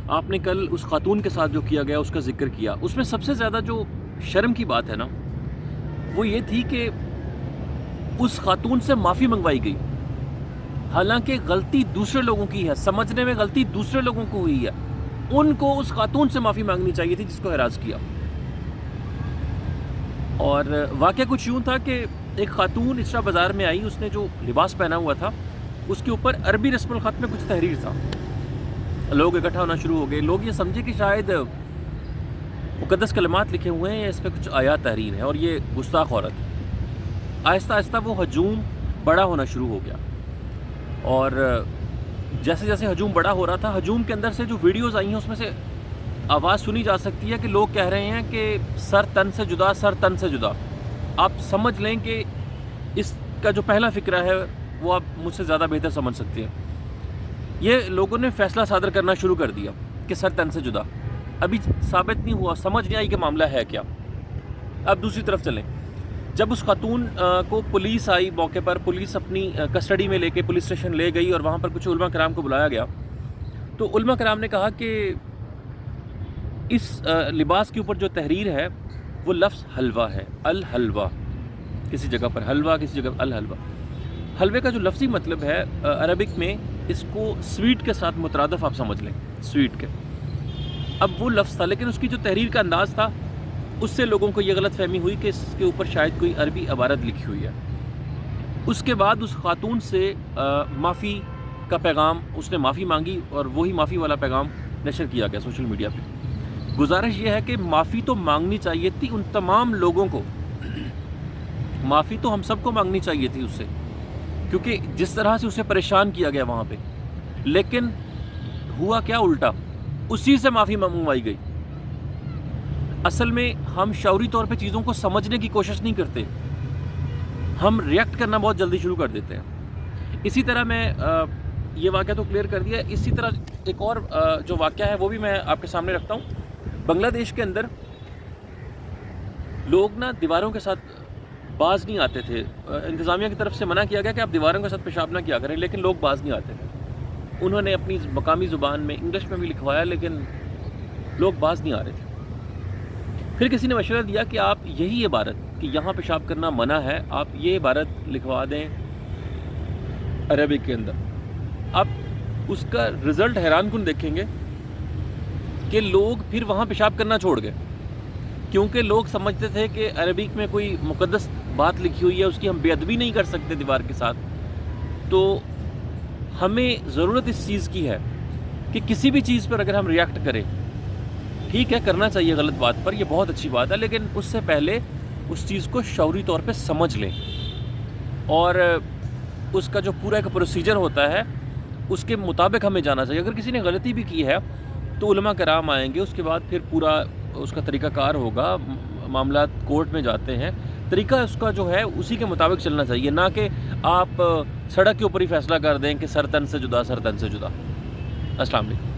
آپ نے کل اس خاتون کے ساتھ جو کیا گیا اس کا ذکر کیا، اس میں سب سے زیادہ جو شرم کی بات ہے نا وہ یہ تھی کہ اس خاتون سے معافی منگوائی گئی، حالانکہ غلطی دوسرے لوگوں کی ہے، سمجھنے میں غلطی دوسرے لوگوں کو ہوئی ہے، ان کو اس خاتون سے معافی مانگنی چاہیے تھی جس کو ہراس کیا۔ اور واقعہ کچھ یوں تھا کہ ایک خاتون اسرا بازار میں آئی، اس نے جو لباس پہنا ہوا تھا اس کے اوپر عربی رسم الخط میں کچھ تحریر تھا، لوگ اکٹھا ہونا شروع ہو گئے، لوگ یہ سمجھے کہ شاید مقدس کلمات لکھے ہوئے ہیں یا اس پہ کچھ آیات تحریر ہے اور یہ گستاخ عورت ہے۔ آہستہ آہستہ وہ ہجوم بڑا ہونا شروع ہو گیا، اور جیسے جیسے ہجوم بڑا ہو رہا تھا، ہجوم کے اندر سے جو ویڈیوز آئی ہیں اس میں سے آواز سنی جا سکتی ہے کہ لوگ کہہ رہے ہیں کہ سر تن سے جدا، سر تن سے جدا۔ آپ سمجھ لیں کہ اس کا جو پہلا فکرہ ہے وہ آپ مجھ سے زیادہ بہتر سمجھ سکتے ہیں۔ یہ لوگوں نے فیصلہ صادر کرنا شروع کر دیا کہ سر تن سے جدا، ابھی ثابت نہیں ہوا، سمجھ نہیں آئی کہ معاملہ ہے کیا۔ اب دوسری طرف چلیں، جب اس خاتون کو پولیس آئی موقع پر، پولیس اپنی کسٹڈی میں لے کے پولیس اسٹیشن لے گئی اور وہاں پر کچھ علماء کرام کو بلایا گیا، تو علماء کرام نے کہا کہ اس لباس کے اوپر جو تحریر ہے وہ لفظ حلوہ ہے، الحلوہ، کسی جگہ پر حلوہ، کسی جگہ الحلوہ۔ حلوے کا جو لفظی مطلب ہے عربک میں، اس کو سویٹ کے ساتھ مترادف آپ سمجھ لیں، سویٹ کے۔ اب وہ لفظ تھا، لیکن اس کی جو تحریر کا انداز تھا اس سے لوگوں کو یہ غلط فہمی ہوئی کہ اس کے اوپر شاید کوئی عربی عبارت لکھی ہوئی ہے۔ اس کے بعد اس خاتون سے معافی کا پیغام، اس نے معافی مانگی اور وہی معافی والا پیغام نشر کیا گیا سوشل میڈیا پہ۔ گزارش یہ ہے کہ معافی تو مانگنی چاہیے تھی ان تمام لوگوں کو، معافی تو ہم سب کو مانگنی چاہیے تھی اس سے، کیونکہ جس طرح سے اسے پریشان کیا گیا وہاں پہ، لیکن ہوا کیا الٹا، اسی سے معافی منگوائی گئی۔ اصل میں ہم شعوری طور پہ چیزوں کو سمجھنے کی کوشش نہیں کرتے، ہم ریئیکٹ کرنا بہت جلدی شروع کر دیتے ہیں۔ اسی طرح میں یہ واقعہ تو کلیئر کر دیا، اسی طرح ایک اور جو واقعہ ہے وہ بھی میں آپ کے سامنے رکھتا ہوں۔ بنگلہ دیش کے اندر لوگ نا دیواروں کے ساتھ باز نہیں آتے تھے، انتظامیہ کی طرف سے منع کیا گیا کہ آپ دیواروں کے ساتھ پیشاب نہ کیا کریں، لیکن لوگ باز نہیں آتے تھے۔ انہوں نے اپنی مقامی زبان میں انگلش میں بھی لکھوایا، لیکن لوگ باز نہیں آ رہے تھے۔ پھر کسی نے مشورہ دیا کہ آپ یہی عبارت کہ یہاں پیشاب کرنا منع ہے، آپ یہ عبارت لکھوا دیں عربک کے اندر۔ آپ اس کا رزلٹ حیران کن دیکھیں گے کہ لوگ پھر وہاں پیشاب کرنا چھوڑ گئے، کیونکہ لوگ سمجھتے تھے کہ عربک میں کوئی مقدس بات لکھی ہوئی ہے، اس کی ہم بے ادبی نہیں کر سکتے دیوار کے ساتھ۔ تو ہمیں ضرورت اس چیز کی ہے کہ کسی بھی چیز پر اگر ہم ریئیکٹ کریں، ٹھیک ہے کرنا چاہیے غلط بات پر، یہ بہت اچھی بات ہے، لیکن اس سے پہلے اس چیز کو شعوری طور پہ سمجھ لیں، اور اس کا جو پورا ایک پروسیجر ہوتا ہے اس کے مطابق ہمیں جانا چاہیے۔ اگر کسی نے غلطی بھی کی ہے تو علماء کرام آئیں گے، اس کے بعد پھر پورا اس کا طریقہ کار ہوگا، معاملات کورٹ میں جاتے ہیں، طریقہ اس کا جو ہے اسی کے مطابق چلنا چاہیے، نہ کہ آپ سڑک کے اوپر ہی فیصلہ کر دیں کہ سر تن سے جدا، سر تن سے جدا۔ السلام علیکم۔